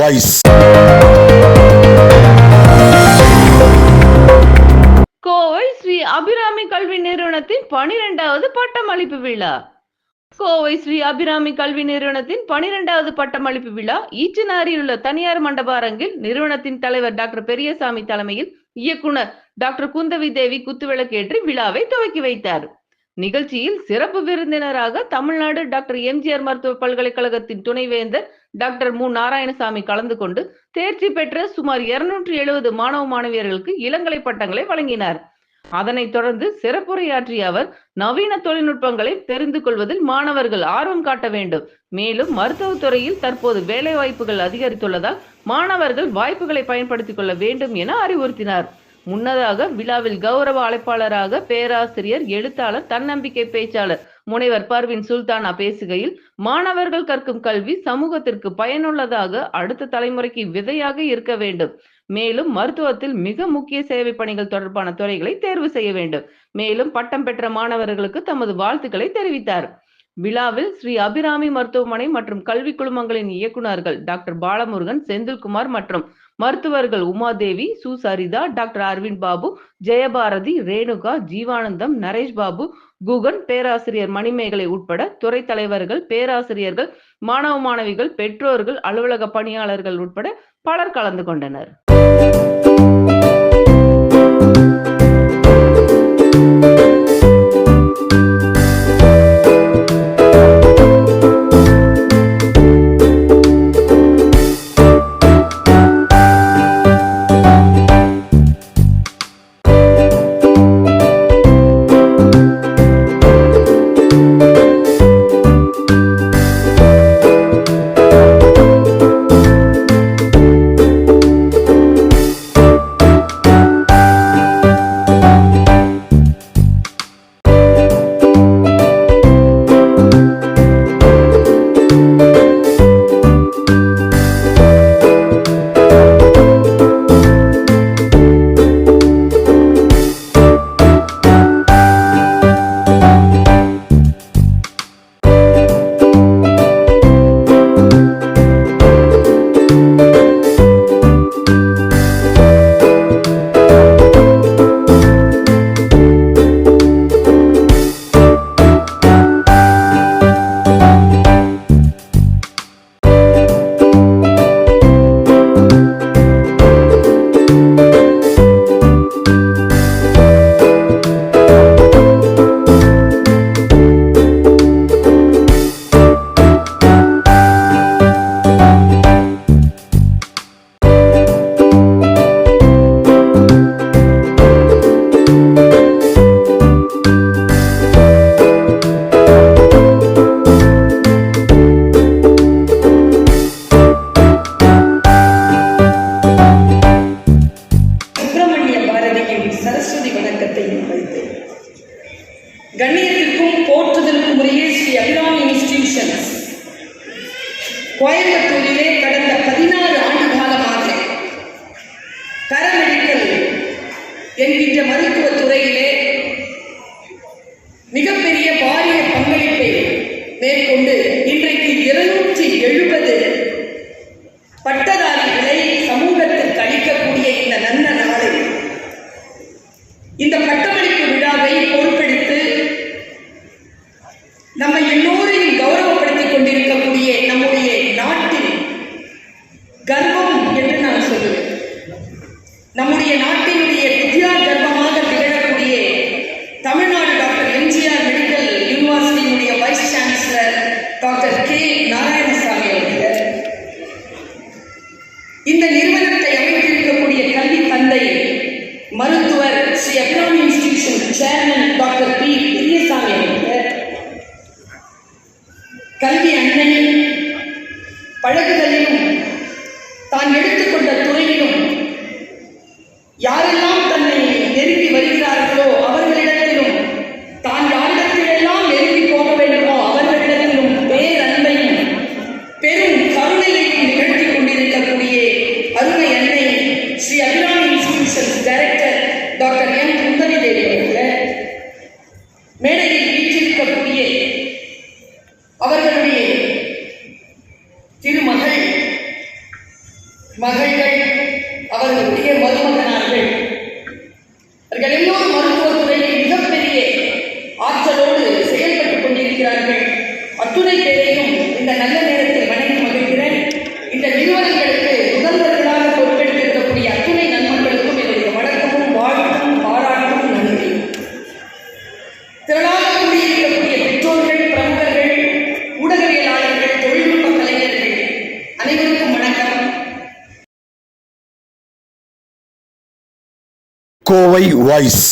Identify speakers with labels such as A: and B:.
A: Voice.
B: Kovai Sri Abirami கல்வி நிறுவனத்தின் 12வது பட்டமளிப்பு விழா. கோவை ஸ்ரீ அபிராமி கல்வி நிறுவனத்தின் 12வது பட்டமளிப்பு விழா ஈச்சனாரியில் உள்ள தனியார் மண்டப அரங்கில் நிறுவனத்தின் தலைவர் டாக்டர் பெரியசாமி தலைமையில் இயக்குனர் டாக்டர் குந்தவி தேவி குத்துவிளக்கேற்றி விழாவை துவக்கி வைத்தார். நிகழ்ச்சியில் சிறப்பு விருந்தினராக தமிழ்நாடு டாக்டர் எம்ஜிஆர் மருத்துவ பல்கலைக்கழகத்தின் துணைவேந்தர் டாக்டர் மு நாராயணசாமி கலந்து கொண்டு தேர்ச்சி பெற்ற சுமார் 270 மாணவ மாணவியர்களுக்கு இளங்கலை பட்டங்களை வழங்கினார். அதனைத் தொடர்ந்து சிறப்புரையாற்றிய அவர், நவீன தொழில்நுட்பங்களை தெரிந்து கொள்வதில் மாணவர்கள் ஆர்வம் காட்ட வேண்டும். மேலும் மருத்துவத்துறையில் தற்போது வேலை வாய்ப்புகள் அதிகரித்துள்ளதால் மாணவர்கள் வாய்ப்புகளை பயன்படுத்திக் கொள்ள வேண்டும் என அறிவுறுத்தினார். முன்னதாக விழாவில் கௌரவ அழைப்பாளராக பேராசிரியர், எழுத்தாளர், தன்னம்பிக்கை பேச்சாளர் முனைவர் பர்வின் சுல்தானா பேசுகையில், மாணவர்கள் கற்கும் கல்வி சமூகத்திற்கு பயனுள்ளதாக அடுத்த தலைமுறைக்கு விதையாக இருக்க வேண்டும். மேலும் மருத்துவத்தில் மிக முக்கிய சேவை பணிகள் தொடர்பான துறைகளை தேர்வு செய்ய வேண்டும். மேலும் பட்டம் பெற்ற மாணவர்களுக்கு தமது வாழ்த்துக்களை தெரிவித்தார். விழாவில் ஸ்ரீ அபிராமி மருத்துவமனை மற்றும் கல்வி குழுமங்களின் இயக்குநர்கள் டாக்டர் பாலமுருகன், செந்தில்குமார் மற்றும் மருத்துவர்கள் உமாதேவி, சுசரிதா, டாக்டர் அரவிந்த் பாபு, ஜெயபாரதி, ரேணுகா, ஜீவானந்தம், நரேஷ் பாபு, குகன், பேராசிரியர் மணிமேகலை உட்பட துறை தலைவர்கள், பேராசிரியர்கள், மாணவ மாணவிகள், பெற்றோர்கள், அலுவலக பணியாளர்கள் உட்பட பலர் கலந்து கொண்டனர்.
C: கண்ணியத்திற்கும் போற்றுதலுக்கும் உரிய ஸ்ரீ அபிராமி இன்ஸ்டிடியூஷன்ஸ் கோயம்புத்தூரிலே கடந்த 16 ஆண்டு காலமாக பாராமெடிக்கல் என்கின்ற மருத்துவ துறையிலே மிகப்பெரிய பாரிய பங்களிப்பை மேற்கொண்டு இன்றைக்கு 270 பட்டதாரிகளை சமூகத்திற்கு அளிக்கக்கூடிய இந்த நல்ல நாளை, இந்த பட்டமளிப்பு விழாவை பொறுப்பெடுத்து நம்ம எல்லோரையும் கௌரவப்படுத்திக் கொண்டிருக்கக்கூடிய நம்முடைய நாட்டின் கர்வம் என்று நான் சொல்லுவேன். நம்முடைய நாட்டினுடைய வித்யா கர்வமாக திகழக்கூடிய தமிழ்நாடு டாக்டர் எம்ஜிஆர் மெடிக்கல் யூனிவர்சிட்டியினுடைய vice chancellor doctor K Narayanasamy அவர்கள், இந்த நிறுவனத்தை அமைத்திருக்கக்கூடிய கல்வி தந்தை மருத்துவர் Shri Abirami institution chairman doctor P Periyasamy அவர்கள், கல்வி அன்னை பழகுதலிலும் தான் எடுத்துக்கொண்ட துறையிலும் யாரெல்லாம் தன்னை நெருங்கி வருகிறார்களோ அவர்களிடத்திலும், தான் யாரிடத்திலெல்லாம் நெருங்கி போக வேண்டுமோ அவர்களிடத்திலும் பேரன்பையும் பெரும் கருணையையும் நிகழ்த்தி கொண்டிருக்கக்கூடிய அருமை அன்னை Shri Abirami institution director doctor M Kundavai Devi அவர்கள், மேடையில் வீற்றிருக்கக்கூடிய அவர்களுடைய திருமகள் இவர்கள் எல்லோரும் மருத்துவத்துறையில் மிகப்பெரிய ஆற்றலோடு செயல்பட்டுக் கொண்டிருக்கிறார்கள். அத்துணை பேரையும் இந்த நல்ல நேரத்தில் வணங்கி மகிழ்கிறேன். இந்த நிறுவனங்களுக்கு முதல்வர்களாக பொறுப்பெடுத்திருக்கக்கூடிய அத்துணை நண்பர்களுக்கும் என்னுடைய வணக்கமும் வாழ்த்தும் பாராட்டும் நன்றி. திரளாக கூடியிருக்கக்கூடிய பெற்றோர்கள், பிரமுகர்கள், ஊடகவியலாளர்கள், தொழில்நுட்ப கலைஞர்கள் அனைவருக்கும் வணக்கம்.
A: கோவை வாய்ஸ்.